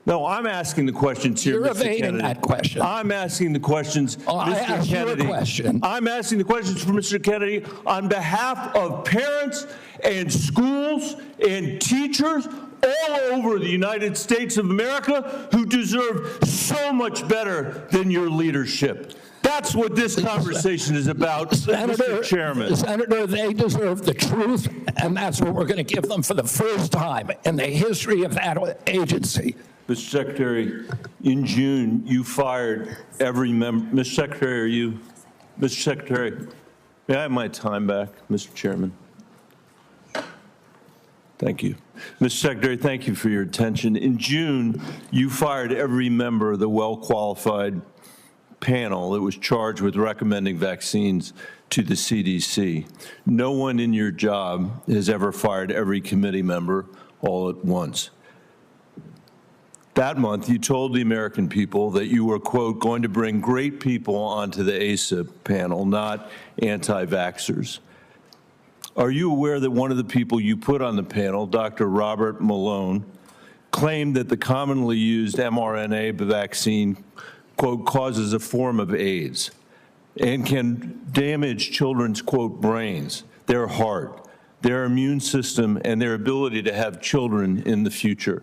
No, I'm asking the questions here, You're Mr. evading Kennedy. that question. I'm asking the questions, I Mr. asked you a Kennedy. question. I'm asking the questions for Mr. Kennedy on behalf of parents and schools and teachers all over the United States of America who deserve so much better than your leadership. That's what this conversation is about, Mr. Chairman. Senator, they deserve the truth, and that's what we're going to give them for the first time in the history of that agency. Mr. Secretary, in June, you fired every member. Mr. Secretary, are you? Mr. Secretary, may I have my time back, Mr. Chairman? Thank you. Mr. Secretary, thank you for your attention. In June, you fired every member of the well-qualified panel that was charged with recommending vaccines to the CDC. No one in your job has ever fired every committee member all at once. That month, you told the American people that you were, quote, going to bring great people onto the ACIP panel, not anti-vaxxers. Are you aware that one of the people you put on the panel, Dr. Robert Malone, claimed that the commonly used mRNA vaccine, quote, causes a form of AIDS and can damage children's, quote, brains, their heart, their immune system, and their ability to have children in the future?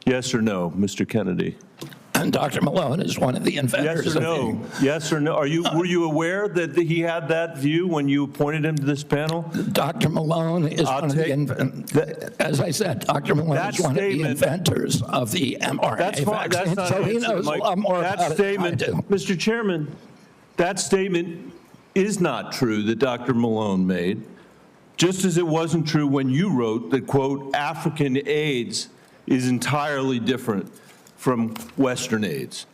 Yes or no, Mr. Kennedy? And Dr. Malone is one of the inventors. Yes or no? Yes or no? Were you aware that he had that view when you appointed him to this panel? Dr. Malone is one of the inventors. As I said, Dr. Malone is one of the inventors of the mRNA vaccine, so he knows a lot more about it than I do. Mr. Chairman, that statement is not true that Dr. Malone made, just as it wasn't true when you wrote that, quote, African AIDS is entirely different from Western AIDS.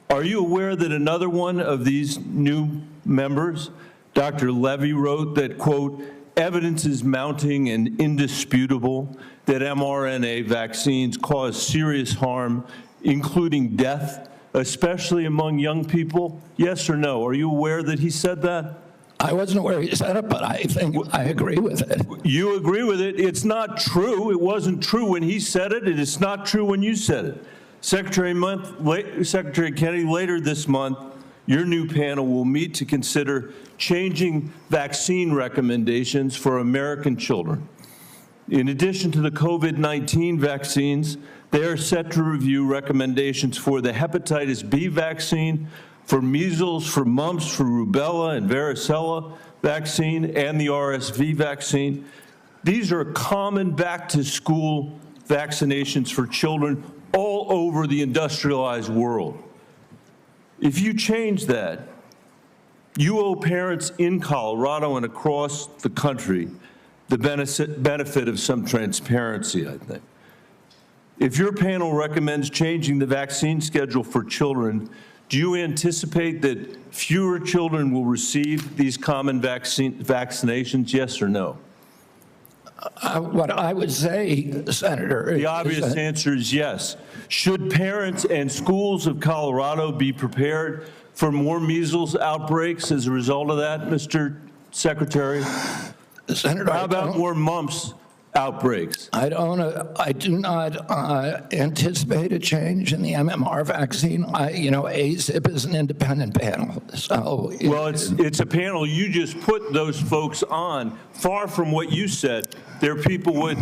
Are you aware that another one of these new members, Dr. Levy, wrote that, quote, evidence is mounting and indisputable that mRNA vaccines cause serious harm, including death, especially among young people? Yes or no? Are you aware that he said that? I wasn't aware he said it, but I think I agree with it. You agree with it? It's not true. It wasn't true when he said it, and it's not true when you said it. Secretary Kennedy, later this month, your new panel will meet to consider changing vaccine recommendations for American children. In addition to the COVID-19 vaccines, they are set to review recommendations for the hepatitis B vaccine, for measles, for mumps, for rubella and varicella vaccine, and the RSV vaccine. These are common back-to-school vaccinations for children all over the industrialized world. If you change that, you owe parents in Colorado and across the country the benefit of some transparency, I think. If your panel recommends changing the vaccine schedule for children, do you anticipate that fewer children will receive these common vaccinations, yes or no? What I would say, Senator, the obvious answer is yes. Should parents and schools of Colorado be prepared for more measles outbreaks as a result of that, Mr. Secretary? Senator, how about more mumps outbreaks? I do not anticipate a change in the MMR vaccine. ACIP is an independent panel. So well, it's a panel you just put those folks on. Far from what you said, they're people with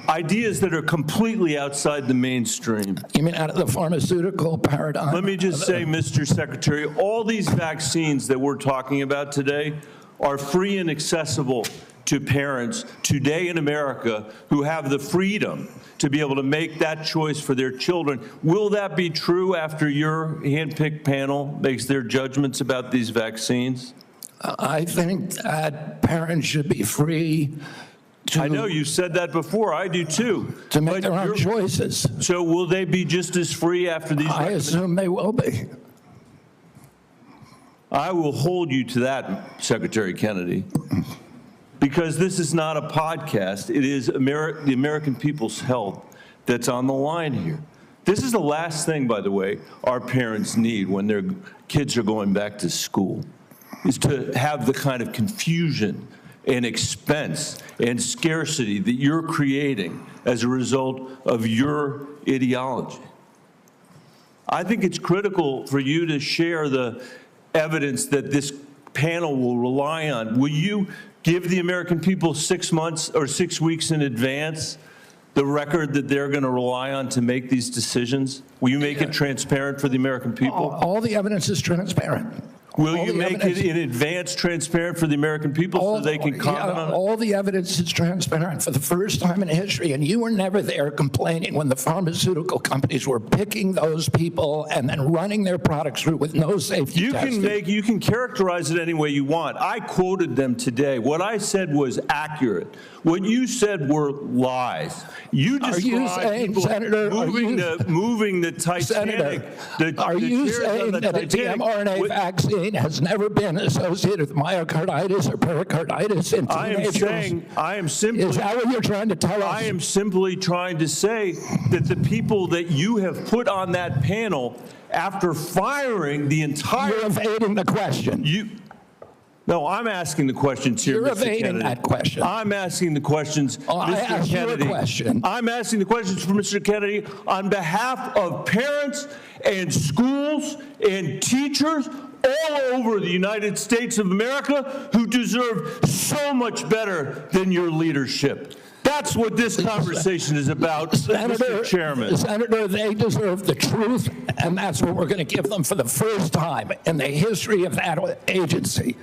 ideas that are completely outside the mainstream. You mean out of the pharmaceutical paradigm? Let me just say, Mr. Secretary, all these vaccines that we're talking about today are free and accessible to parents today in America who have the freedom to be able to make that choice for their children. Will that be true after your handpicked panel makes their judgments about these vaccines? I think that parents should be free to... I know you said that before. I do too. To make their own choices. So will they be just as free after these? I assume they will be. I will hold you to that, Secretary Kennedy. Because this is not a podcast. It is the American people's health that's on the line here. This is the last thing, by the way, our parents need when their kids are going back to school, is to have the kind of confusion and expense and scarcity that you're creating as a result of your ideology. I think it's critical for you to share the evidence that this panel will rely on. Will you give the American people 6 months or 6 weeks in advance the record that they're going to rely on to make these decisions? Will you make it transparent for the American people? All the evidence is transparent. Will you make it in advance transparent for the American people so they can comment on it? All the evidence is transparent for the first time in history, and you were never there complaining when the pharmaceutical companies were picking those people and then running their products through with no safety testing. You can characterize it any way you want. I quoted them today. What I said was accurate. What you said were lies. You described people moving the Titanic. Senator, are you saying that the mRNA vaccine has never been associated with myocarditis or pericarditis in teenagers? I am simply. Is that what you're trying to tell us? I am simply trying to say that the people that you have put on that panel, after firing the entire. You're evading the question. No, I'm asking the questions here, You're Mr. Kennedy. evading that question. I'm asking the questions, I Mr. asked Kennedy. You a question. I'm asking the questions for Mr. Kennedy on behalf of parents and schools and teachers all over the United States of America who deserve so much better than your leadership. That's what this conversation is about, Mr. Chairman. Senator, they deserve the truth, and that's what we're going to give them for the first time in the history of that agency.